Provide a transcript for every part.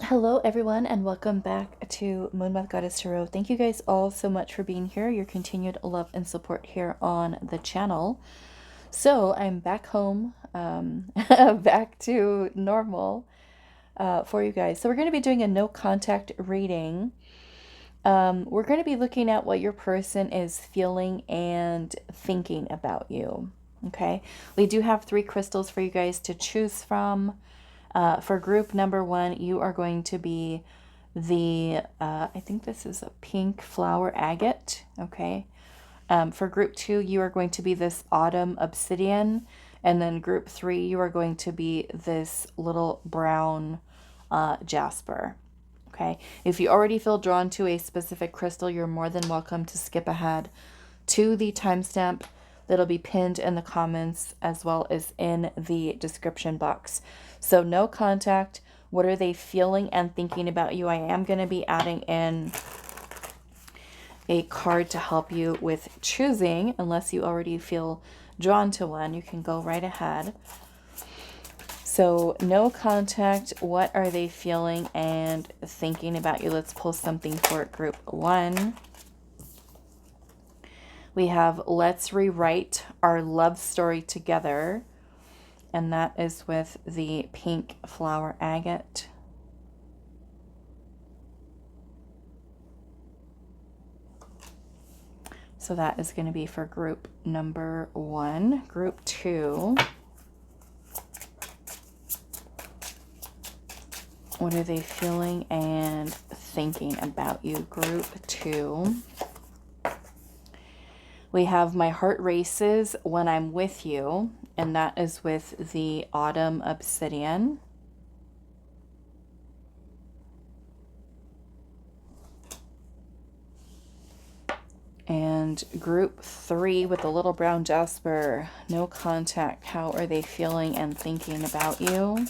Hello, everyone, and welcome back to Moonmothgoddess Tarot. Thank you guys all so much for being here, your continued love and support here on the channel. So I'm back home, back to normal for you guys. So we're going to be doing a no contact reading. We're going to be looking at what your person is feeling and thinking about you. Okay, we do have 3 crystals for you guys to choose from. For group number 1, you are going to be the, I think this is a pink flower agate, okay? For group 2, you are going to be this autumn obsidian. And then group 3, you are going to be this little brown jasper, okay? If you already feel drawn to a specific crystal, you're more than welcome to skip ahead to the timestamp that'll be pinned in the comments as well as in the description box. So no contact. What are they feeling and thinking about you? I am going to be adding in a card to help you with choosing. Unless you already feel drawn to one, you can go right ahead. So no contact. What are they feeling and thinking about you? Let's pull something for group 1. We have Let's Rewrite Our Love Story Together. And that is with the pink flower agate. So that is going to be for group number 1. Group 2. What are they feeling and thinking about you? Group 2. We have My Heart Races When I'm With You, and that is with the Autumn Obsidian. And group 3 with the little brown jasper, no contact. How are they feeling and thinking about you?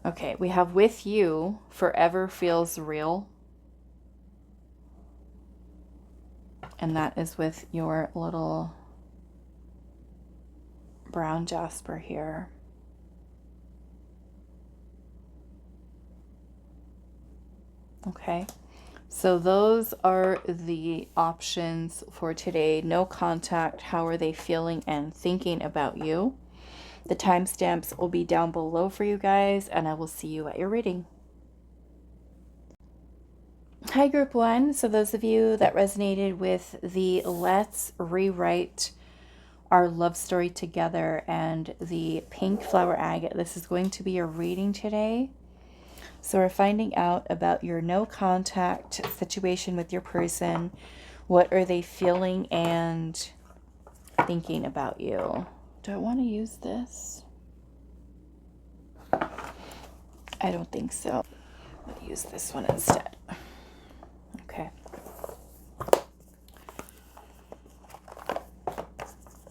Okay, we have With You, Forever Feels Real. And that is with your little brown jasper here. Okay, so those are the options for today. No contact. How are they feeling and thinking about you? The timestamps will be down below for you guys, and I will see you at your reading. Hi, group 1. So those of you that resonated with the Let's Rewrite Our Love Story Together and the pink flower agate, this is going to be your reading today. So we're finding out about your no contact situation with your person. What are they feeling and thinking about you? Do I want to use this? I don't think so. I'll use this one instead. Okay.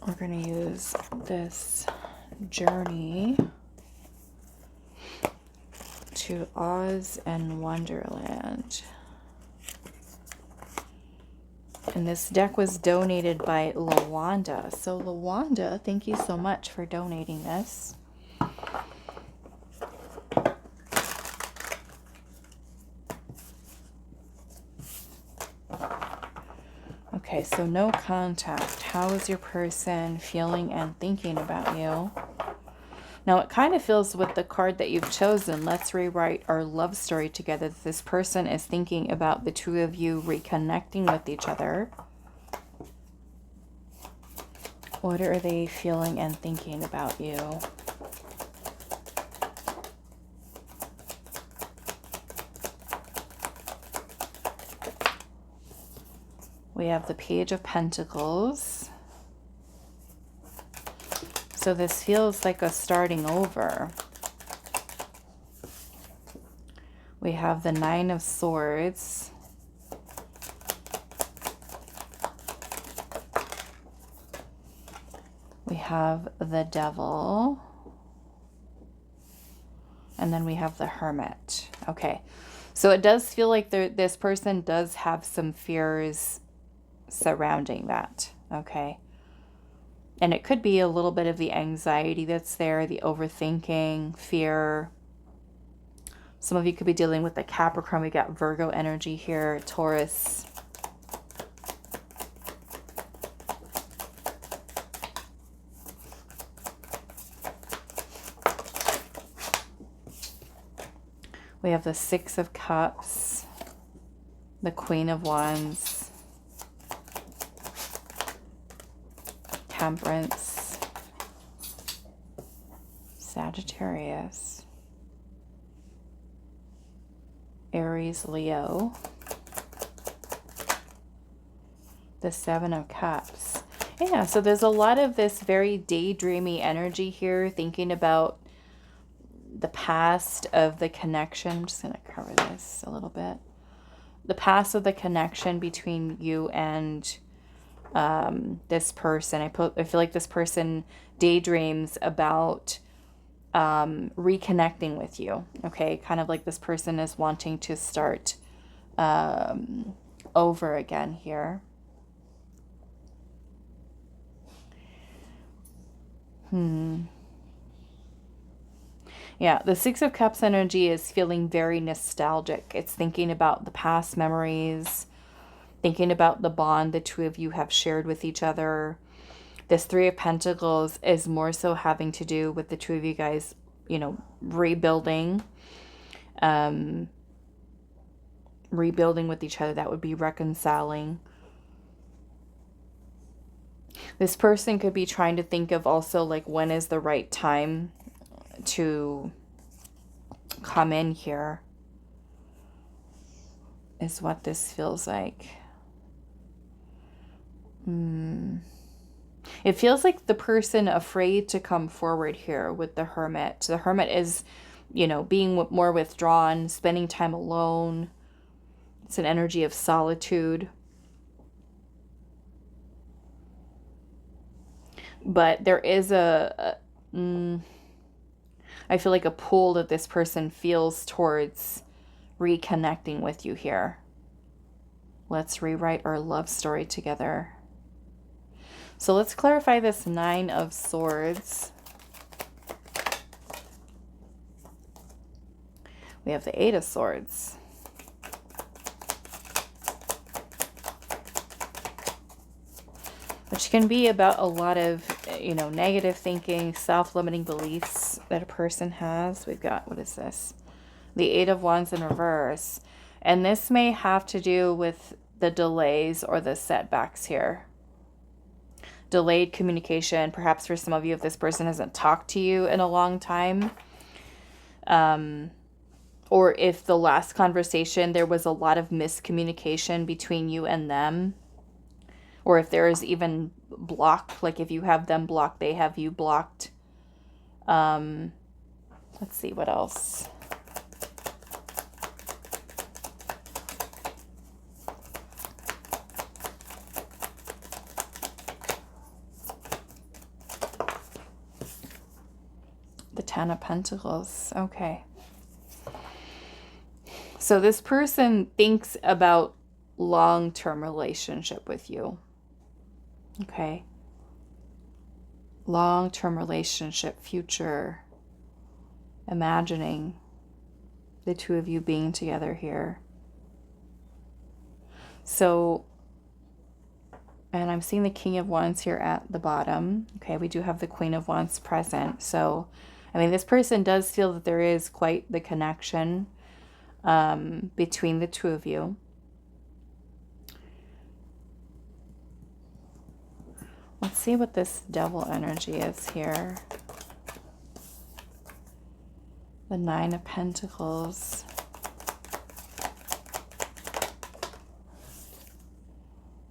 We're going to use this Journey to Oz and Wonderland. And this deck was donated by Lawanda. So Lawanda, thank you so much for donating this. Okay, so no contact. How is your person feeling and thinking about you? Now, it kind of feels with the card that you've chosen, Let's Rewrite Our Love Story Together, that this person is thinking about the two of you reconnecting with each other. What are they feeling and thinking about you? We have the Page of Pentacles. So this feels like a starting over. We have the Nine of Swords. We have the Devil. And then we have the Hermit. Okay. So it does feel like this person does have some fears surrounding that. Okay. And it could be a little bit of the anxiety that's there, the overthinking, fear. Some of you could be dealing with the Capricorn. We got Virgo energy here, Taurus. We have the Six of Cups, the Queen of Wands, Temperance, Sagittarius, Aries, Leo, the Seven of Cups. Yeah, so there's a lot of this very daydreamy energy here, thinking about the past of the connection. I'm just going to cover this a little bit. The past of the connection between you and this person. I feel like this person daydreams about reconnecting with you. Okay, kind of like this person is wanting to start over again here. Yeah, the Six of Cups energy is feeling very nostalgic. It's thinking about the past memories, thinking about the bond the two of you have shared with each other. This Three of Pentacles is more so having to do with the two of you guys, you know, rebuilding with each other. That would be reconciling. This person could be trying to think of also like when is the right time to come in here, is what this feels like. It feels like the person afraid to come forward here with the Hermit. The Hermit is, you know, being more withdrawn, spending time alone. It's an energy of solitude. But there is I feel like a pull that this person feels towards reconnecting with you here. Let's rewrite our love story together. So let's clarify this Nine of Swords. We have the Eight of Swords. Which can be about a lot of, you know, negative thinking, self-limiting beliefs that a person has. We've got, what is this? The Eight of Wands in reverse. And this may have to do with the delays or the setbacks here. Delayed communication, perhaps for some of you, if this person hasn't talked to you in a long time. Or if the last conversation, there was a lot of miscommunication between you and them. Or if there is even block, like if you have them blocked, they have you blocked. Let's see what else. The Ten of Pentacles. Okay. So this person thinks about long-term relationship with you. Okay. Long-term relationship, future, imagining the two of you being together here. So, and I'm seeing the King of Wands here at the bottom. Okay, we do have the Queen of Wands present. So, I mean, this person does feel that there is quite the connection between the two of you. Let's see what this Devil energy is here. The Nine of Pentacles.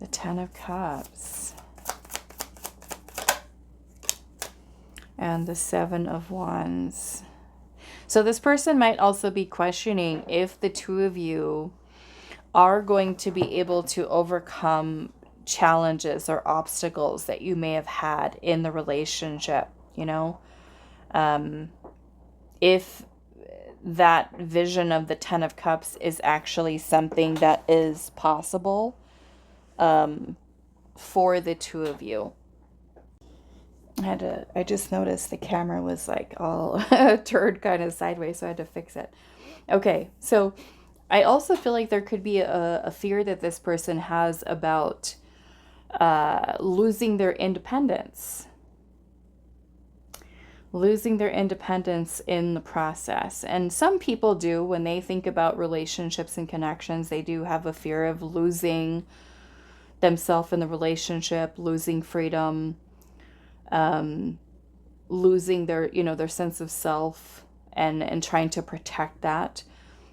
The Ten of Cups. And the Seven of Wands. So this person might also be questioning if the two of you are going to be able to overcome challenges or obstacles that you may have had in the relationship, you know. If that vision of the Ten of Cups is actually something that is possible for the two of you. I just noticed the camera was like all turned kind of sideways, so I had to fix it. Okay, so I also feel like there could be a fear that this person has about losing their independence. Losing their independence in the process. And some people do, when they think about relationships and connections, they do have a fear of losing themselves in the relationship, losing freedom, losing their, their sense of self, and trying to protect that.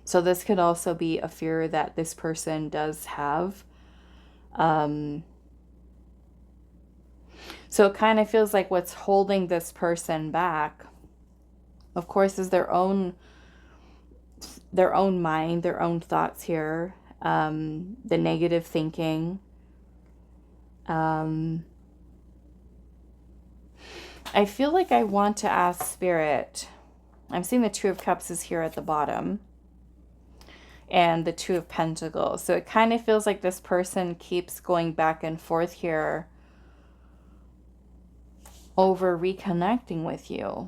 So this could also be a fear that this person does have. So it kind of feels like what's holding this person back, of course, is their own mind, their own thoughts here, the negative thinking. I feel like I want to ask Spirit. I'm seeing the Two of Cups is here at the bottom, and the Two of Pentacles. So it kind of feels like this person keeps going back and forth here over reconnecting with you.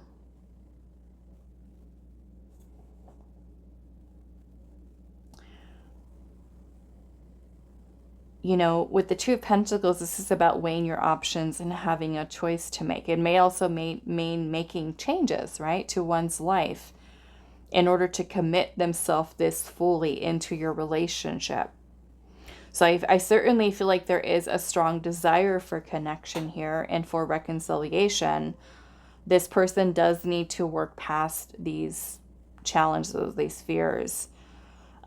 With the Two of Pentacles, this is about weighing your options and having a choice to make. It may also mean making changes, right, to one's life in order to commit themselves this fully into your relationship. So I certainly feel like there is a strong desire for connection here and for reconciliation. This person does need to work past these challenges, these fears.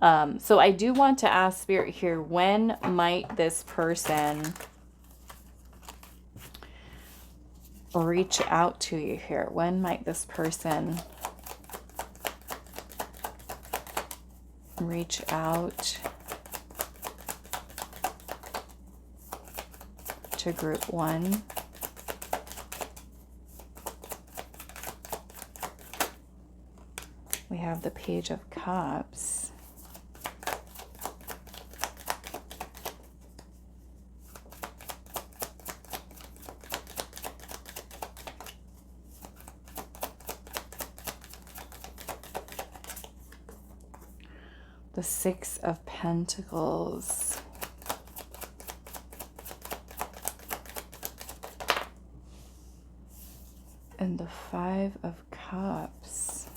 So I do want to ask Spirit here, when might this person reach out to you here? When might this person reach out to group 1? We have the Page of Cups. The Six of Pentacles. And the Five of Cups.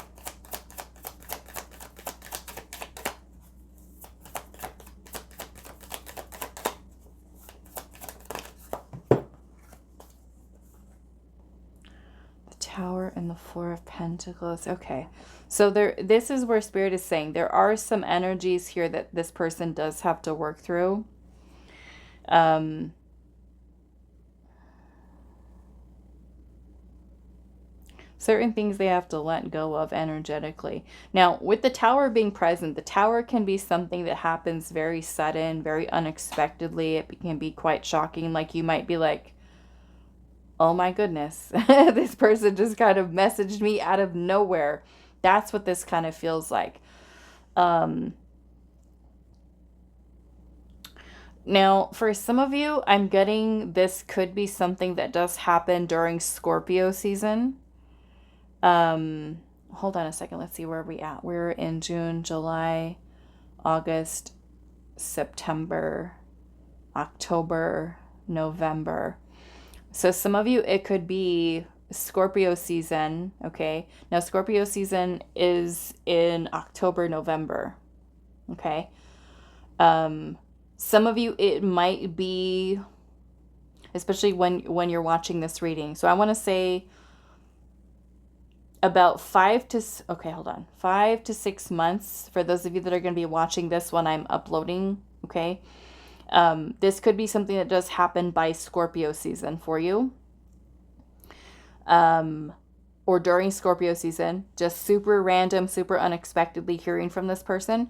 The Tower and the Four of Pentacles. Okay. So this is where Spirit is saying there are some energies here that this person does have to work through. Certain things they have to let go of energetically. Now, with the Tower being present, the Tower can be something that happens very sudden, very unexpectedly. It can be quite shocking. Like you might be like, oh my goodness, this person just kind of messaged me out of nowhere. That's what this kind of feels like. Now, for some of you, I'm getting this could be something that does happen during Scorpio season. Hold on a second. Let's see where we're at. We're in June, July, August, September, October, November. So some of you, it could be Scorpio season, okay? Now, Scorpio season is in October, November, okay? Some of you, it might be, especially when you're watching this reading. So I want to say about 5 to 6 months for those of you that are going to be watching this when I'm uploading, okay? This could be something that does happen by Scorpio season for you. Or during Scorpio season, just super random, super unexpectedly hearing from this person.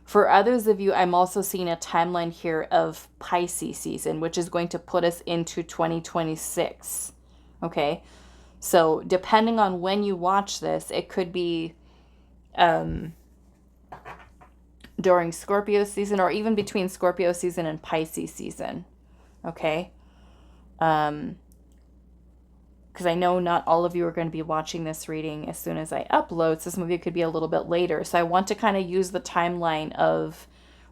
For others of you, I'm also seeing a timeline here of Pisces season, which is going to put us into 2026. Okay. So depending on when you watch this, it could be during Scorpio season or even between Scorpio season and Pisces season. Okay. because I know not all of you are going to be watching this reading as soon as I upload, so some of you could be a little bit later. So I want to kind of use the timeline of,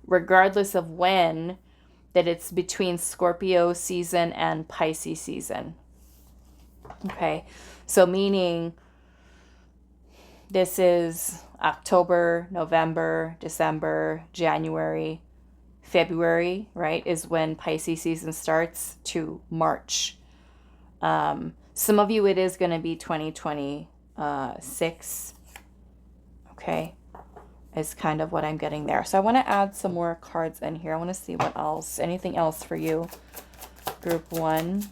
regardless of when, that it's between Scorpio season and Pisces season. Okay, so meaning this is October, November, December, January, February, right, is when Pisces season starts, to March. Some of you, it is going to be 2026. Okay, is kind of what I'm getting there. So I want to add some more cards in here. I want to see what else, anything else for you, group 1.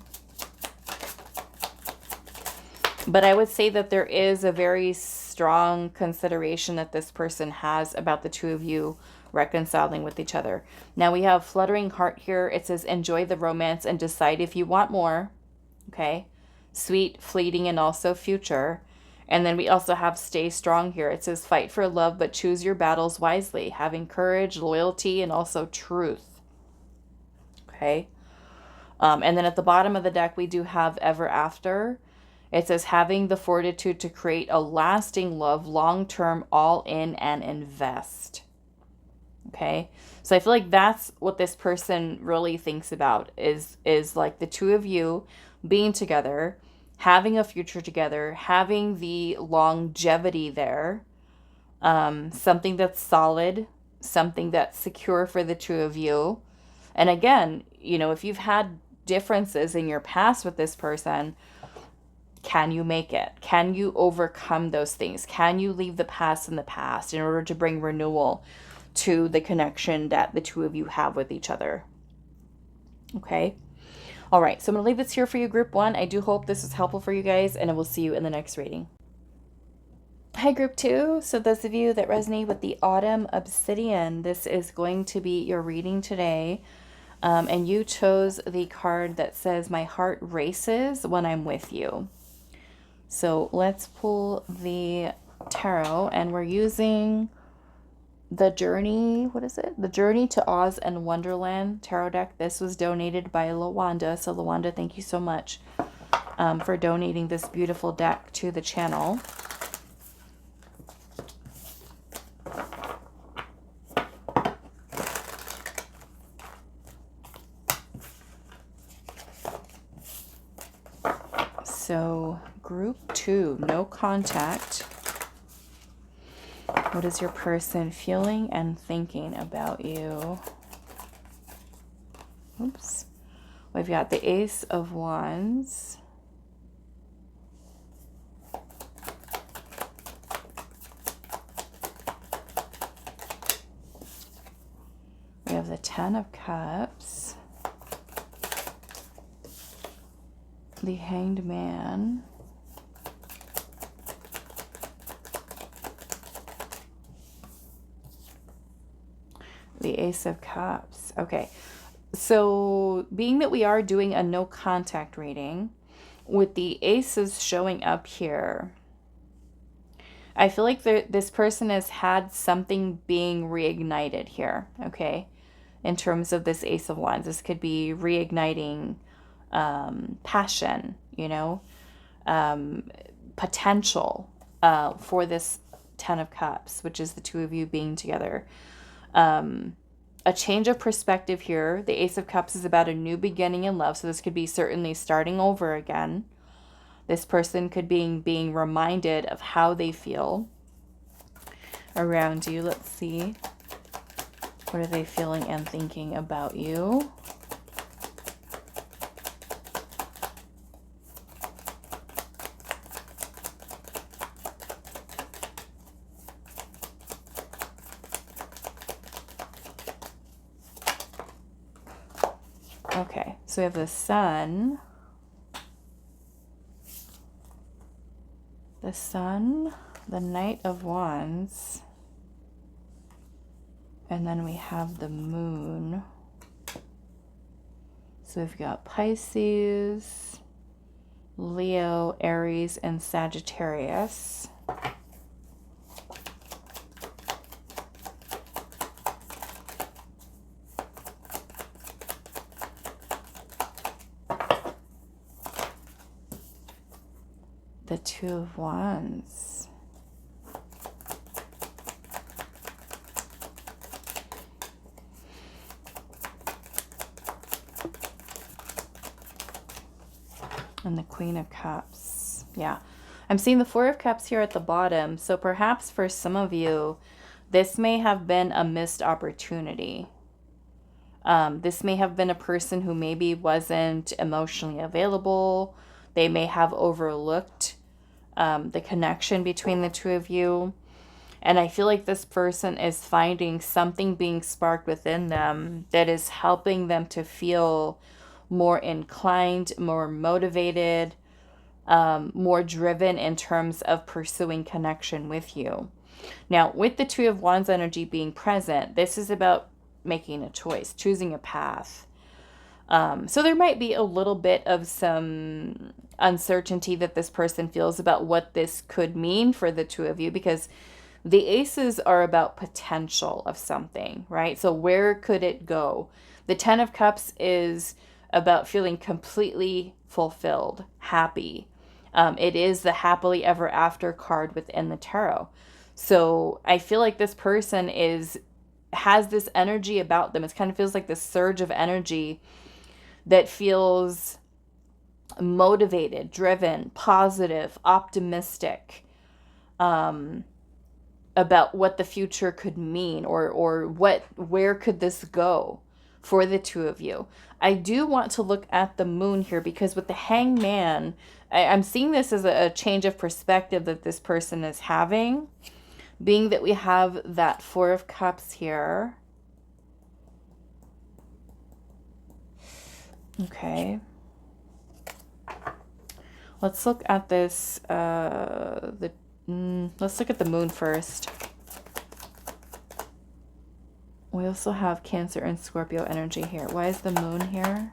But I would say that there is a very strong consideration that this person has about the two of you reconciling with each other. Now we have fluttering heart here. It says enjoy the romance and decide if you want more. Okay. Sweet, fleeting, and also future. And then we also have stay strong here. It says fight for love, but choose your battles wisely. Having courage, loyalty, and also truth. Okay. And then at the bottom of the deck, we do have ever after. It says having the fortitude to create a lasting love, long-term, all in, and invest. Okay. So I feel like that's what this person really thinks about is like the two of you being together, having a future together, having the longevity there, something that's solid, something that's secure for the two of you. And again, you know, if you've had differences in your past with this person, can you make it? Can you overcome those things? Can you leave the past in the past in order to bring renewal to the connection that the two of you have with each other? Okay. All right. So I'm going to leave this here for you, group 1. I do hope this is helpful for you guys, and I will see you in the next reading. Hi, group 2. So those of you that resonate with the autumn obsidian, this is going to be your reading today. And you chose the card that says my heart races when I'm with you. So let's pull the tarot, and we're using the Journey, what is it? The Journey to Oz and Wonderland tarot deck. This was donated by Lawanda. So Lawanda, thank you so much for donating this beautiful deck to the channel. So group 2, no contact. What is your person feeling and thinking about you? Oops. We've got the Ace of Wands. We have the Ten of Cups. The Hanged Man. The Ace of Cups. Okay. So being that we are doing a no contact reading, with the aces showing up here, I feel like this person has had something being reignited here. Okay. In terms of this Ace of Wands, this could be reigniting passion, you know, potential for this Ten of Cups, which is the two of you being together. A change of perspective here. The Ace of Cups is about a new beginning in love, so this could be certainly starting over again. This person could be being reminded of how they feel around you. Let's see. What are they feeling and thinking about you? Okay, so we have the Sun, the Knight of Wands, and then we have the Moon. So we've got Pisces, Leo, Aries, and Sagittarius. the Two of Wands. And the Queen of Cups. Yeah. I'm seeing the Four of Cups here at the bottom. So perhaps for some of you, this may have been a missed opportunity. This may have been a person who maybe wasn't emotionally available. They may have overlooked the connection between the two of you. And I feel like this person is finding something being sparked within them that is helping them to feel more inclined, more motivated, more driven in terms of pursuing connection with you. Now, with the Two of Wands energy being present, this is about making a choice, choosing a path. So there might be a little bit of some uncertainty that this person feels about what this could mean for the two of you, because the aces are about potential of something, right? So where could it go? The Ten of Cups is about feeling completely fulfilled, happy. It is the happily ever after card within the tarot. So I feel like this person has this energy about them. It kind of feels like this surge of energy that feels motivated, driven, positive, optimistic, about what the future could mean, or where could this go for the two of you. I do want to look at the moon here, because with the Hangman, I'm seeing this as a change of perspective that this person is having, being that we have that Four of Cups here. Okay. Let's look at this, let's look at the moon first. We also have Cancer and Scorpio energy here. Why is the moon here?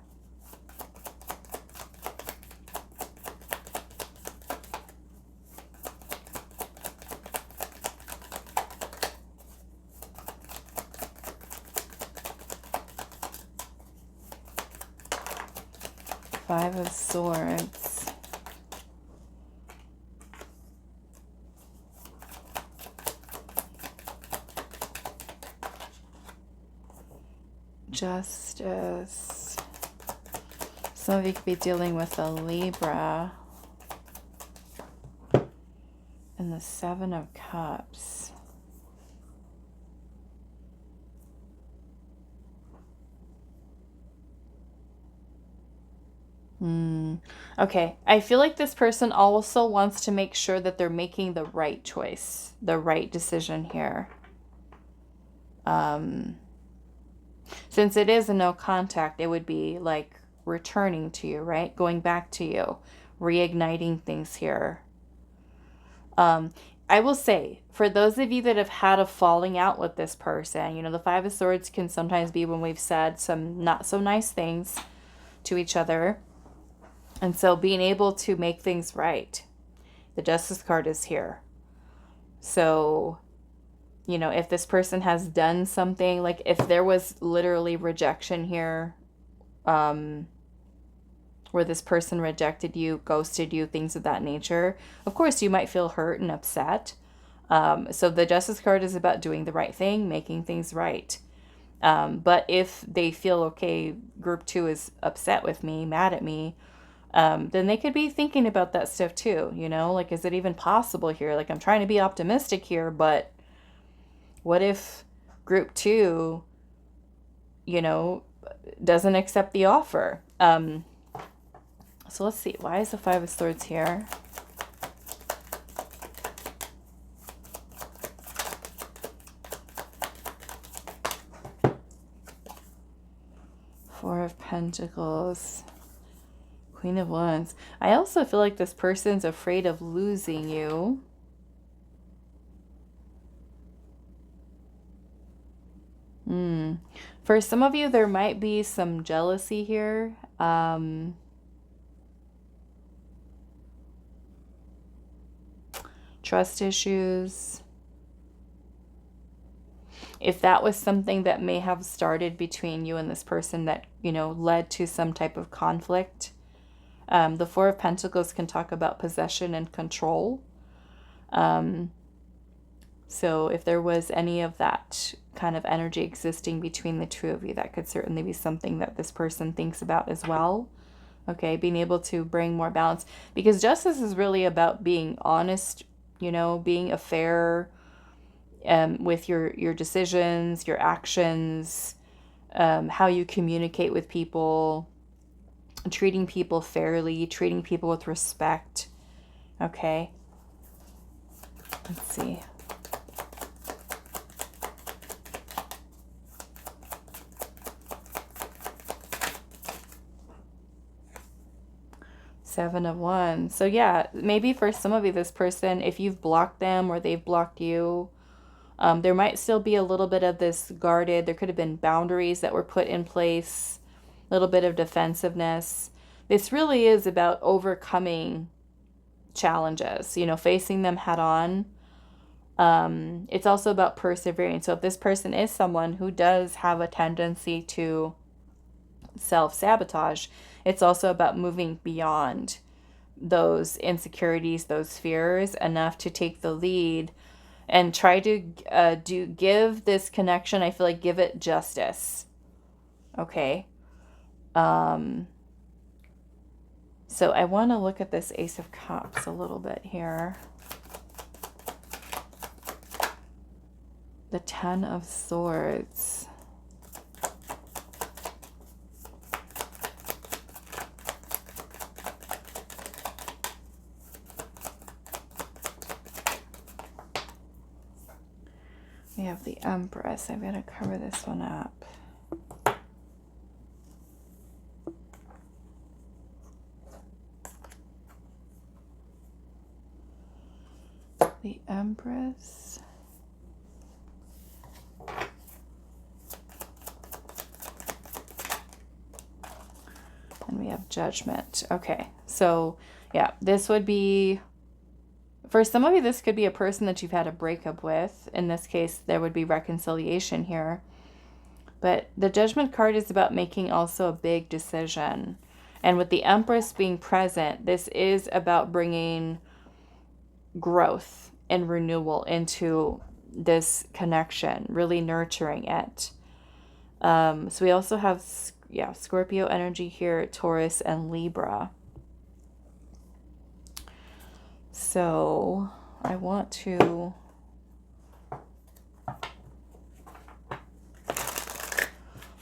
Five of Swords. Justice. Some of you could be dealing with a Libra. And the Seven of Cups. Okay, I feel like this person also wants to make sure that they're making the right choice, the right decision here. Since it is a no contact, it would be like returning to you, right? Going back to you, reigniting things here. I will say, for those of you that have had a falling out with this person, you know, the Five of Swords can sometimes be when we've said some not so nice things to each other. And so being able to make things right. The Justice card is here. So, you know, if this person has done something, like if there was literally rejection here, where this person rejected you, ghosted you, things of that nature, of course you might feel hurt and upset. So the Justice card is about doing the right thing, making things right. But if they feel, okay, group 2 is upset with me, mad at me, then they could be thinking about that stuff too, you know, like, is it even possible here? Like, I'm trying to be optimistic here, but what if group 2, you know, doesn't accept the offer? So let's see, why is the Five of Swords here? Four of Pentacles. Queen of Wands. I also feel like this person's afraid of losing you. For some of you, there might be some jealousy here. Trust issues. If that was something that may have started between you and this person that, you know, led to some type of conflict, The Four of Pentacles can talk about possession and control. So if there was any of that kind of energy existing between the two of you, that could certainly be something that this person thinks about as well. Okay, being able to bring more balance, because justice is really about being honest, you know, being a fair with your decisions, your actions, how you communicate with people, treating people fairly, treating people with respect. Okay, let's see. Seven of Wands. So yeah, maybe for some of you, this person, if you've blocked them or they've blocked you, there might still be a little bit of this guarded. There could have been boundaries that were put in place, a little bit of defensiveness. This really is about overcoming challenges, you know, facing them head on. It's also about persevering. So if this person is someone who does have a tendency to self-sabotage, it's also about moving beyond those insecurities, those fears, enough to take the lead and try to give this connection, I feel like, give it justice. Okay. So I want to look at this Ace of Cups a little bit here. The Ten of Swords. We have the Empress. I'm going to cover this one up. The Empress. And we have Judgment. Okay, so yeah, this would be, for some of you, this could be a person that you've had a breakup with. In this case, there would be reconciliation here. But the Judgment card is about making also a big decision. And with the Empress being present, this is about bringing growth and renewal into this connection, really nurturing it. So we also have, yeah, Scorpio energy here, Taurus and Libra. So I want to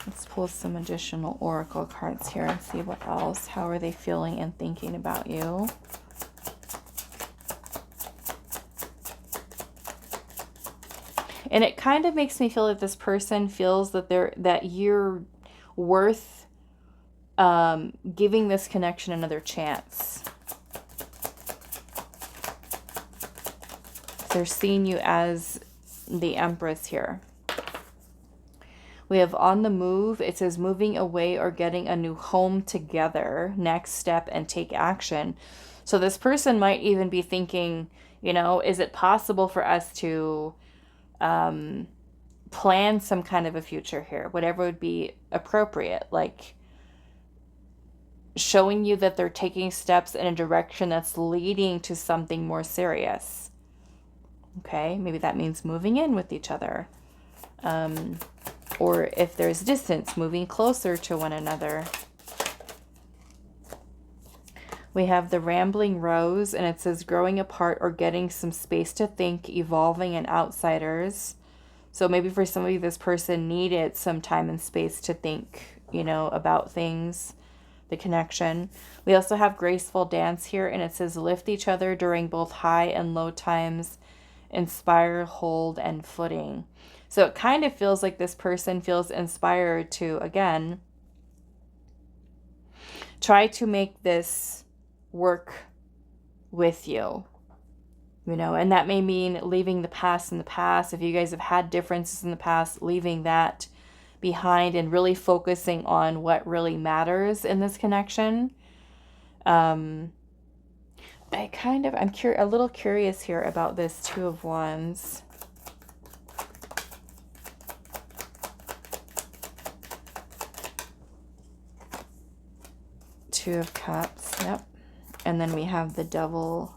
let's pull some additional oracle cards here and see what else. How are they feeling and thinking about you? And it kind of makes me feel that this person feels that you're worth giving this connection another chance. They're seeing you as the Empress here. We have on the move. It says moving away or getting a new home together. Next step and take action. So this person might even be thinking, you know, is it possible for us to plan some kind of a future here? Whatever would be appropriate. Like showing you that they're taking steps in a direction that's leading to something more serious. Okay, maybe that means moving in with each other. Or if there's distance, moving closer to one another. We have the Rambling Rose, and it says growing apart or getting some space to think, evolving and outsiders. So maybe for some of you, this person needed some time and space to think, you know, about things, the connection. We also have Graceful Dance here, and it says lift each other during both high and low times, inspire, hold, and footing. So it kind of feels like this person feels inspired to, again, try to make this work with you, you know, and that may mean leaving the past in the past. If you guys have had differences in the past, leaving that behind and really focusing on what really matters in this connection. I'm a little curious here about this Two of Wands. Two of Cups. Yep. And then we have the Devil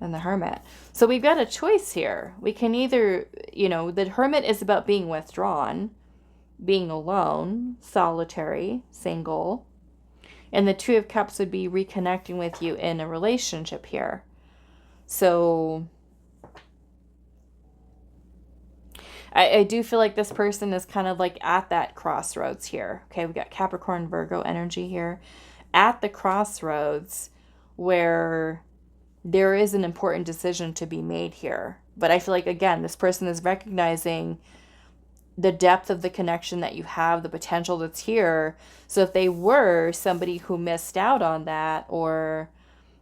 and the Hermit. So we've got a choice here. We can either, you know, the Hermit is about being withdrawn, being alone, solitary, single. And the Two of Cups would be reconnecting with you in a relationship here. So I do feel like this person is kind of like at that crossroads here. Okay, we got Capricorn, Virgo energy here. At the crossroads where there is an important decision to be made here. But I feel like, again, this person is recognizing the depth of the connection that you have, the potential that's here. So if they were somebody who missed out on that, or,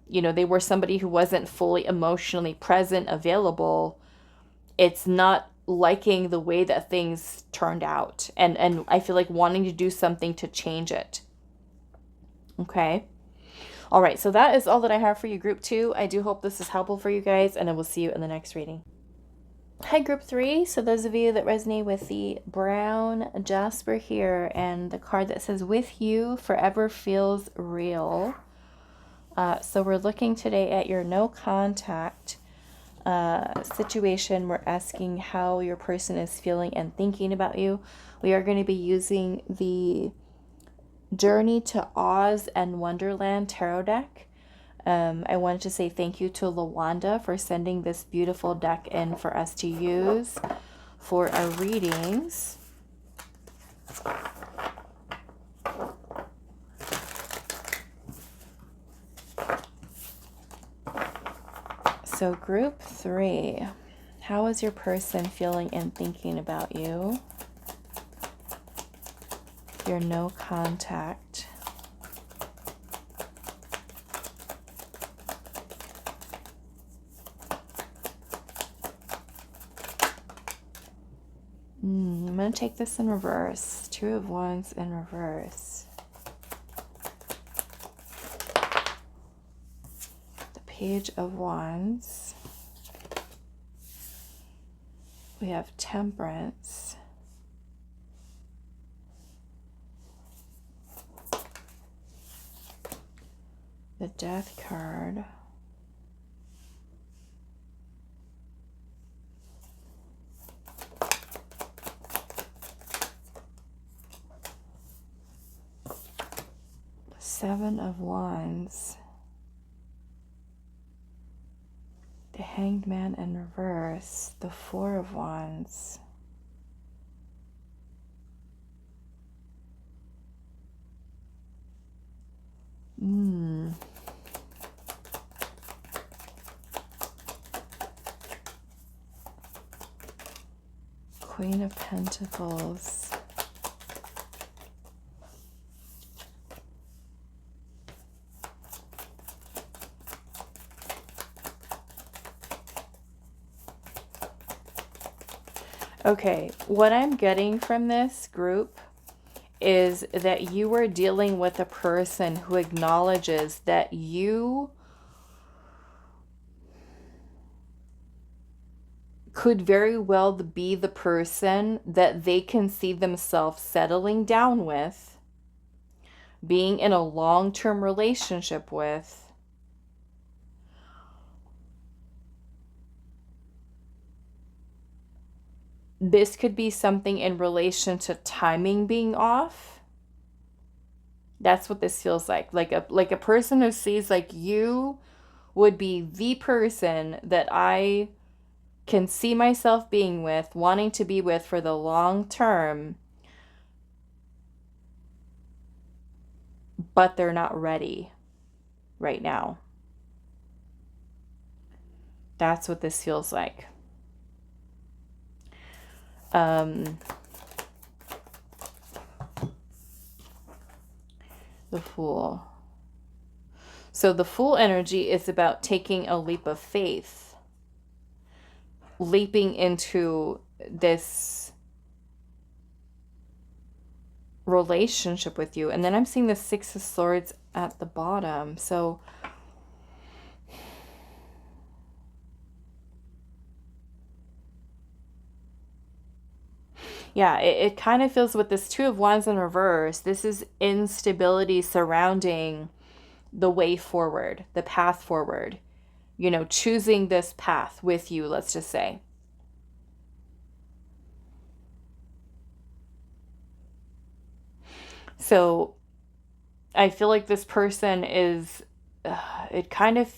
you know, they were somebody who wasn't fully emotionally present, available, it's not liking the way that things turned out. And I feel like wanting to do something to change it. Okay. All right. So that is all that I have for you, group 2. I do hope this is helpful for you guys, and I will see you in the next reading. Hi, group 3. So those of you that resonate with the brown Jasper here and the card that says with you forever feels real. So we're looking today at your no contact situation. We're asking how your person is feeling and thinking about you. We are going to be using the Journey to Oz and Wonderland tarot deck. I wanted to say thank you to Lawanda for sending this beautiful deck in for us to use for our readings. So group 3, how is your person feeling and thinking about you? Your no contact. I'm going to take this in reverse. Two of Wands in reverse. The Page of Wands. We have Temperance. The Death card. Seven of Wands. The Hanged Man in reverse. The Four of Wands. Queen of Pentacles. Okay, what I'm getting from this group is that you are dealing with a person who acknowledges that you could very well be the person that they can see themselves settling down with, being in a long-term relationship with. This could be something in relation to timing being off. That's what this feels like. Like a person who sees like you would be the person that I can see myself being with, wanting to be with for the long term, but they're not ready right now. That's what this feels like. The Fool. So the Fool energy is about taking a leap of faith, leaping into this relationship with you. And then I'm seeing the Six of Swords at the bottom. So Yeah, it kind of feels with this Two of Wands in reverse, this is instability surrounding the way forward, the path forward, you know, choosing this path with you, let's just say. So I feel like this person is, it kind of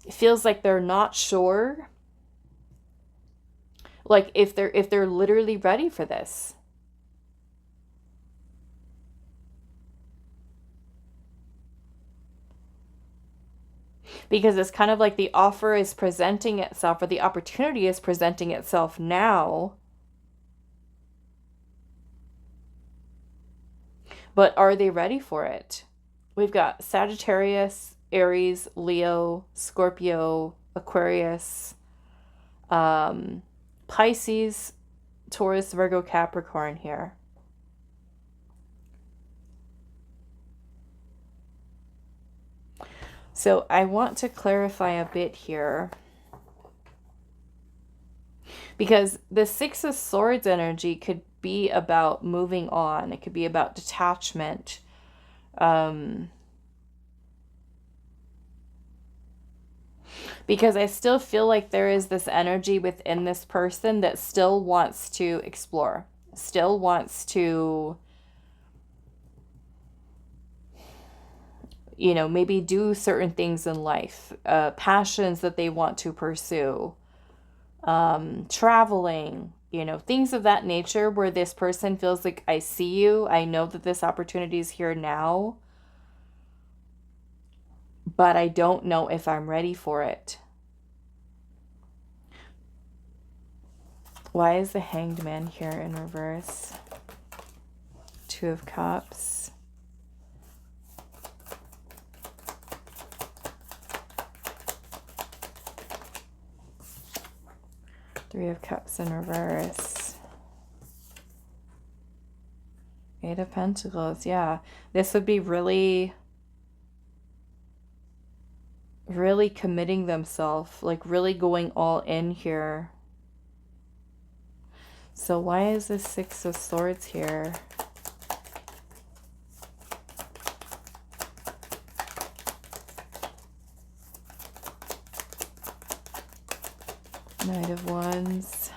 it feels like they're not sure, like if they're literally ready for this. Because it's kind of like the offer is presenting itself, or the opportunity is presenting itself now. But are they ready for it? We've got Sagittarius, Aries, Leo, Scorpio, Aquarius, Pisces, Taurus, Virgo, Capricorn here. So I want to clarify a bit here, because the Six of Swords energy could be about moving on. It could be about detachment. Because I still feel like there is this energy within this person that still wants to explore, still wants to, you know, maybe do certain things in life, passions that they want to pursue, traveling, you know, things of that nature, where this person feels like, I see you, I know that this opportunity is here now, but I don't know if I'm ready for it. Why is the Hanged Man here in reverse? Two of Cups. Three of Cups in reverse. Eight of Pentacles. Yeah, this would be really committing themselves, like really going all in here. So why is this Six of Swords here? Knight of Wands.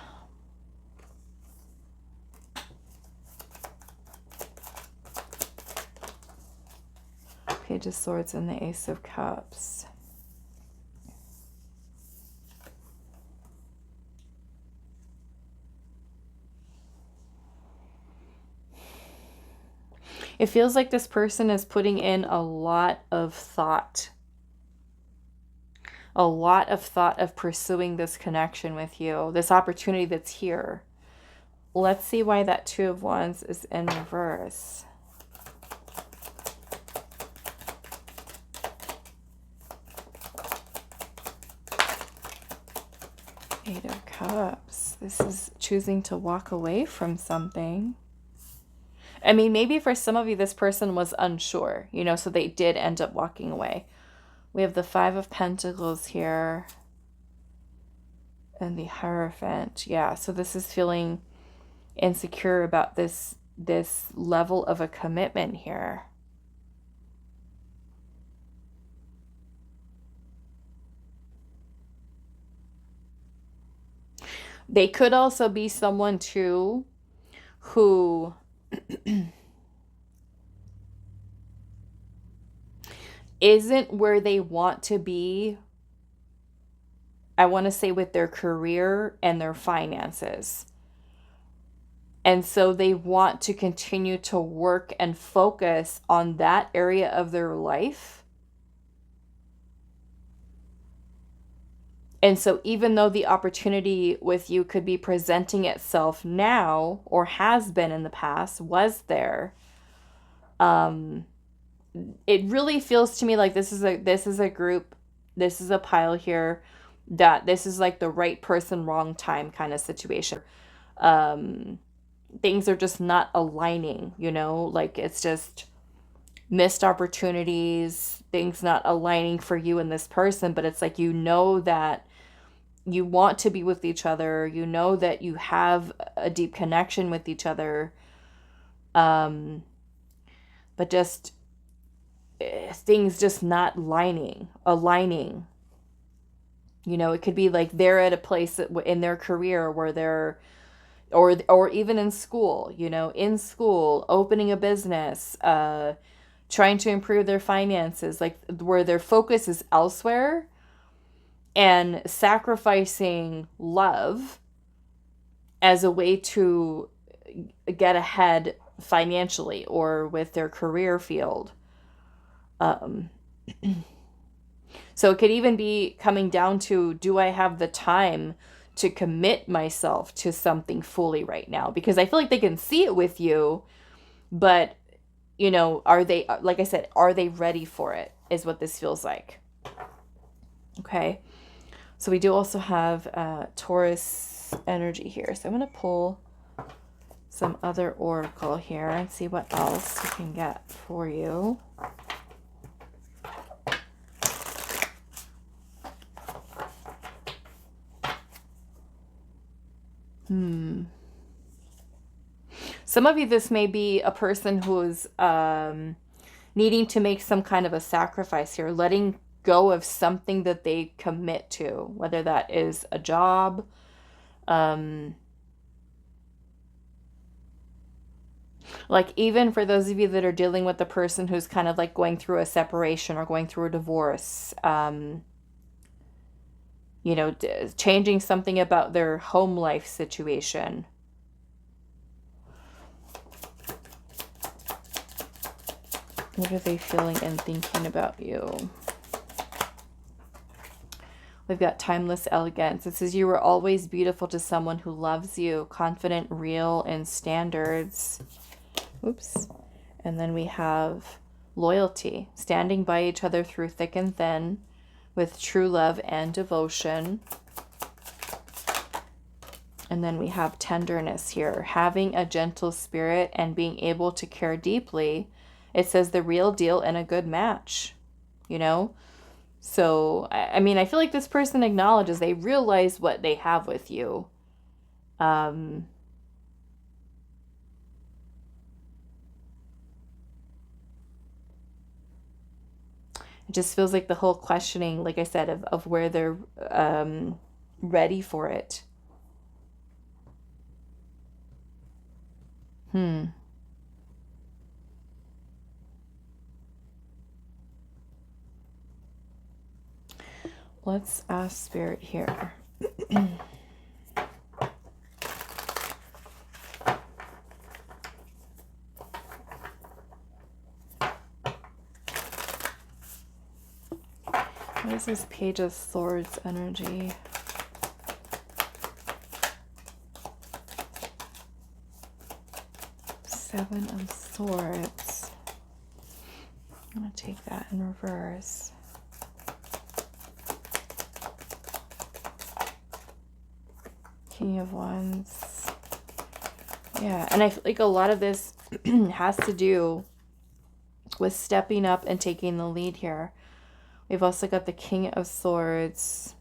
Page of Swords and the Ace of Cups. It feels like this person is putting in a lot of thought. A lot of thought of pursuing this connection with you, this opportunity that's here. Let's see why that Two of Wands is in reverse. Eight of Cups. This is choosing to walk away from something. I mean, maybe for some of you, this person was unsure, you know, so they did end up walking away. We have the Five of Pentacles here and the Hierophant. Yeah, so this is feeling insecure about this level of a commitment here. They could also be someone too who isn't where they want to be, I want to say, with their career and their finances. And so they want to continue to work and focus on that area of their life. And so even though the opportunity with you could be presenting itself now, or has been in the past, was there, it really feels to me like this is a group, this is a pile here, that this is like the right person, wrong time kind of situation. Things are just not aligning, you know, like it's just missed opportunities, things not aligning for you and this person, but it's like, you know, that you want to be with each other. You know that you have a deep connection with each other. But just things just not aligning. You know, it could be like they're at a place in their career where they're, or even in school, you know, in school, opening a business, trying to improve their finances, like where their focus is elsewhere and sacrificing love as a way to get ahead financially or with their career field. So it could even be coming down to, do I have the time to commit myself to something fully right now? Because I feel like they can see it with you, but, you know, are they, like I said, are they ready for it, is what this feels like. Okay. So we do also have Taurus energy here. So I'm going to pull some other oracle here and see what else we can get for you. Some of you, this may be a person who's needing to make some kind of a sacrifice here, letting go of something that they commit to, whether that is a job, like even for those of you that are dealing with the person who's kind of like going through a separation or going through a divorce, you know, changing something about their home life situation. What are they feeling and thinking about you? We've got timeless elegance. It says you were always beautiful to someone who loves you, confident, real, and standards. Oops. And then we have loyalty, standing by each other through thick and thin with true love and devotion. And then we have tenderness here, having a gentle spirit and being able to care deeply. It says the real deal and a good match, you know? So, I mean, I feel like this person acknowledges they realize what they have with you. It just feels like the whole questioning, like I said, of where they're ready for it. Let's ask Spirit here. What is this Page of Swords energy? Seven of Swords. I'm going to take that in reverse. King of Wands. Yeah, and I feel like a lot of this has to do with stepping up and taking the lead here. We've also got the King of Swords,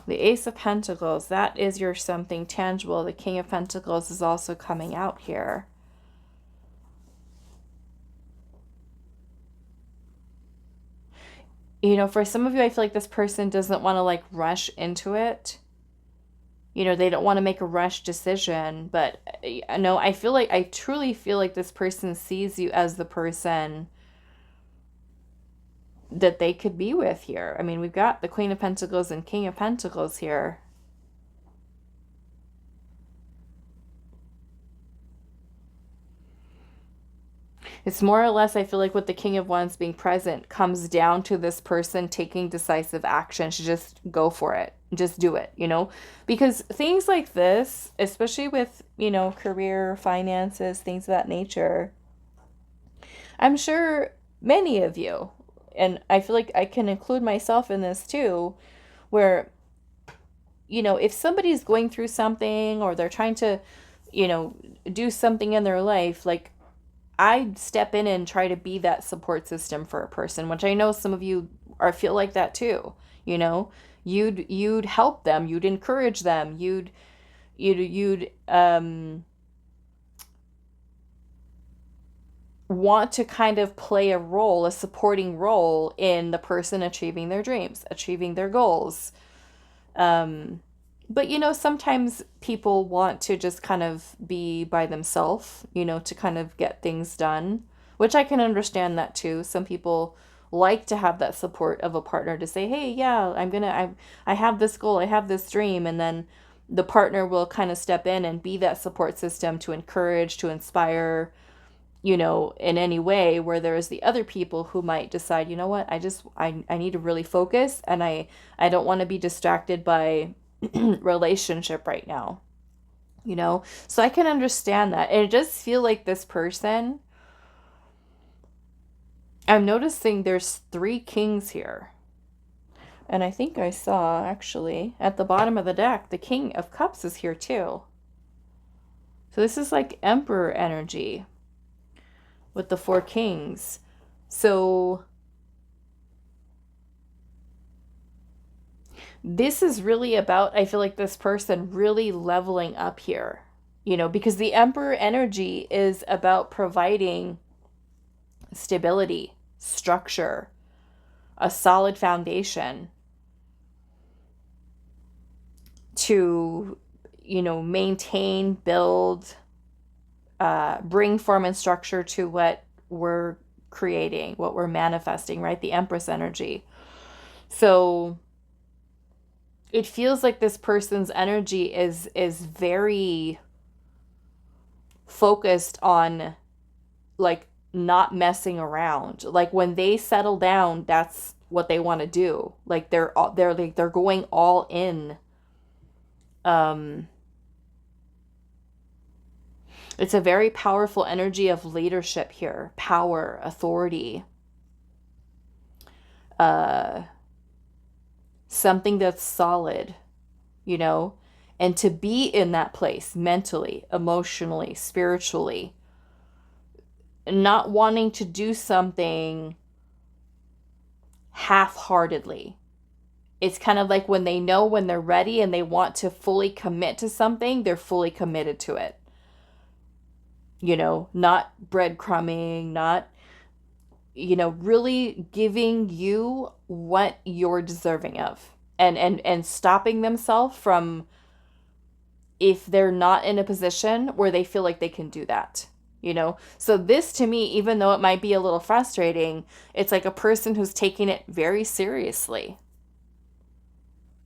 the Ace of Pentacles. That is your something tangible. The King of Pentacles is also coming out here. You know, for some of you, I feel like this person doesn't want to like rush into it. You know, they don't want to make a rush decision, but no, I feel like, I truly feel like this person sees you as the person that they could be with here. I mean, we've got the Queen of Pentacles and King of Pentacles here. It's more or less, I feel like with the King of Wands being present, comes down to this person taking decisive action to just go for it. Just do it, you know? Because things like this, especially with, you know, career, finances, things of that nature, I'm sure many of you, and I feel like I can include myself in this too, where, you know, if somebody's going through something or they're trying to, you know, do something in their life, like, I step in and try to be that support system for a person, which I know some of you feel like that too. You know, you'd help them, you'd encourage them, you'd want to kind of play a role, a supporting role in the person achieving their dreams, achieving their goals. But you know, sometimes people want to just kind of be by themselves, you know, to kind of get things done, which I can understand that too. Some people like to have that support of a partner to say, "Hey, yeah, I have this goal, I have this dream," and then the partner will kind of step in and be that support system to encourage, to inspire, you know, in any way, where there's the other people who might decide, you know what, I need to really focus, and I don't want to be distracted by relationship right now, you know? So I can understand that. And it does feel like this person, I'm noticing there's 3 kings here. And I think I saw, actually, at the bottom of the deck, the King of Cups is here too. So this is like Emperor energy with the 4 kings. So this is really about, I feel like, this person really leveling up here, you know, because the Emperor energy is about providing stability, structure, a solid foundation to, you know, maintain, build, bring form and structure to what we're creating, what we're manifesting, right? The Empress energy. So it feels like this person's energy is very focused on, like, not messing around. Like, when they settle down, that's what they want to do. Like, they're going all in. It's a very powerful energy of leadership here, power, authority, something that's solid, you know, and to be in that place mentally, emotionally, spiritually, not wanting to do something half-heartedly. It's kind of like when they know when they're ready and they want to fully commit to something, they're fully committed to it. You know, not breadcrumbing, not, you know, really giving you what you're deserving of, and stopping themselves from, if they're not in a position where they feel like they can do that, you know? So this, to me, even though it might be a little frustrating, it's like a person who's taking it very seriously.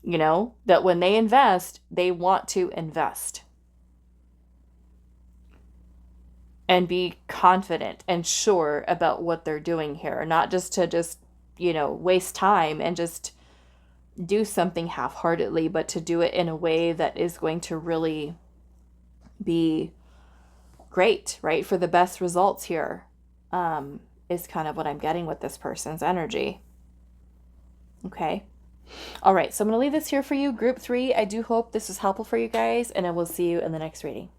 You know, that when they invest, they want to invest and be confident and sure about what they're doing here, not just to you know, waste time and just do something half-heartedly, but to do it in a way that is going to really be great, right? For the best results here, is kind of what I'm getting with this person's energy. Okay. All right, so I'm going to leave this here for you, group 3. I do hope this was helpful for you guys, and I will see you in the next reading.